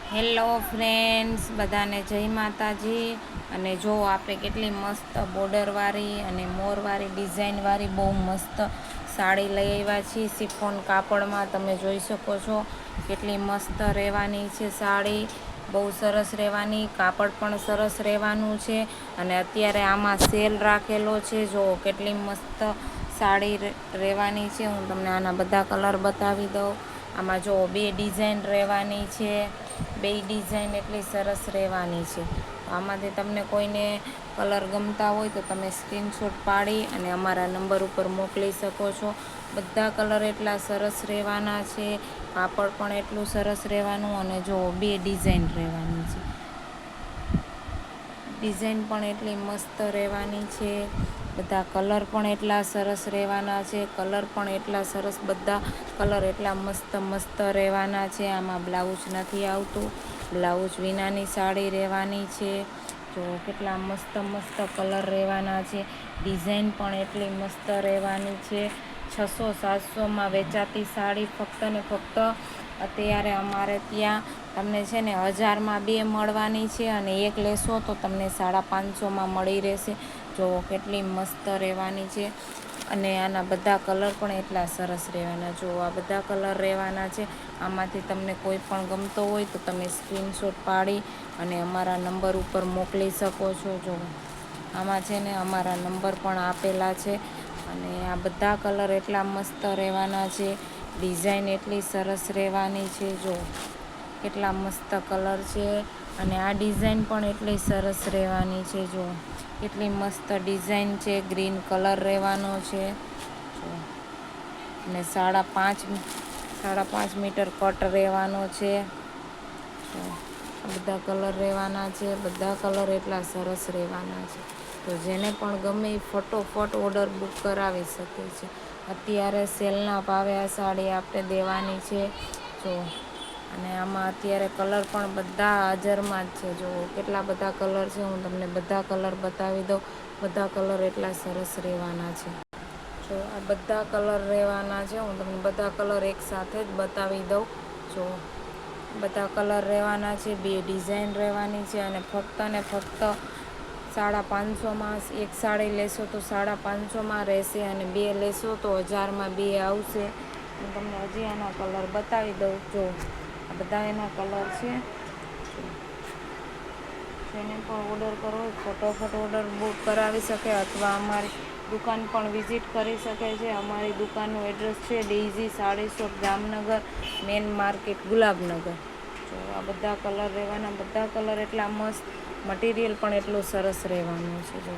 Hello friends, બધાને જય માતાજી. અને જો આપણે કેટલી મસ્ત બોર્ડરવાળી અને મોરવાળી ડિઝાઇનવાળી બહુ મસ્ત સાડી લઈ આવ્યા છીએ. શિફોન કાપડમાં તમે જોઈ શકો છો કેટલી મસ્ત રહેવાની છે સાડી. બહુ સરસ રહેવાની, કાપડ પણ સરસ રહેવાનું છે. અને અત્યારે આમાં સેલ રાખેલો છે. જો કેટલી મસ્ત સાડી રહેવાની છે. હું તમને આના બધા કલર બતાવી દઉં. આમાં જો બે ડિઝાઇન રહેવાની છે. બે ડિઝાઇન એટલી સરસ રહેવાની છે. આમાંથી તમને કોઈને કલર ગમતા હોય તો તમે સ્ક્રીનશોટ પાડી અને અમારા નંબર ઉપર મોકલી શકો છો. બધા કલર એટલા સરસ રહેવાના છે. કાપડ પણ એટલું સરસ રહેવાનું. અને જો બે ડિઝાઇન રહેવાની છે. ડિઝાઇન પણ એટલી મસ્ત રહેવાની છે. બધા કલર પણ એટલા સરસ રહેવાના છે. કલર પણ એટલા સરસ, બધા કલર એટલા મસ્ત મસ્ત રહેવાના છે. આમાં બ્લાઉઝ નથી આવતું, બ્લાઉઝ વિનાની સાડી રહેવાની છે. જો કેટલા મસ્ત મસ્ત કલર રહેવાના છે. ડિઝાઇન પણ એટલી મસ્ત રહેવાની છે. 600-700માં વેચાતી સાડી ફક્ત ને ફક્ત અત્યારે અમારે ત્યાં તમને છે ને 1000માં 2 મળવાની છે. અને એક લેશો તો તમને 550માં મળી રહેશે. જો કેટલી મસ્ત રહેવાની છે. અને આના બધા કલર પણ એટલા સરસ રહેવાના. જો આ બધા કલર રહેવાના છે. આમાંથી તમને કોઈ પણ ગમતો હોય તો તમે સ્ક્રીનશોટ પાડી અને અમારા નંબર ઉપર મોકલી શકો છો. જો આમાં છે ને અમારા નંબર પણ આપેલા છે. અને આ બધા કલર એટલા મસ્ત રહેવાના છે. ડિઝાઇન એટલી સરસ રહેવાની છે. જો કેટલા મસ્ત કલર છે. અને આ ડિઝાઇન પણ એટલી સરસ રહેવાની છે. જો કેટલી મસ્ત ડિઝાઇન છે. ગ્રીન કલર રહેવાનો છે. જો અને 5.5 મીટર કટ રહેવાનો છે. જો આ બધા કલર રહેવાના છે. બધા કલર એટલા સરસ રહેવાના છે. તો જેને પણ ગમે એ ફટોફટ ઓર્ડર બુક કરાવી શકે છે. અત્યારે સેલના ભાવે આ સાડી આપણે દેવાની છે. જો અને આમાં અત્યારે કલર પણ બધા હાજરમાં જ છે. જો કેટલા બધા કલર છે. હું તમને બધા કલર બતાવી દઉં. બધા કલર એટલા સરસ રહેવાના છે. જો આ બધા કલર રહેવાના છે. હું તમને બધા કલર એકસાથે જ બતાવી દઉં. જો બધા કલર રહેવાના છે. બે ડિઝાઇન રહેવાની છે. અને ફક્ત ને ફક્ત 550માં એક સાડી લેશો તો 550માં રહેશે. અને બે લેશો તો 1000માં 2 આવશે. હું તમને હજી આના કલર બતાવી દઉં. જો આ બધા એના કલર છે. જેને પણ ઓર્ડર કરવો હોય ફટોફટ ઓર્ડર બુક કરાવી શકે અથવા અમારી દુકાન પણ વિઝિટ કરી શકે છે. અમારી દુકાનનું એડ્રેસ છે Daisy sari shop, Jamnagar main market, Gulabnagar. જો આ બધા કલર રહેવાના. બધા કલર એટલા મસ્ત, મટીરિયલ પણ એટલું સરસ રહેવાનું છે. જો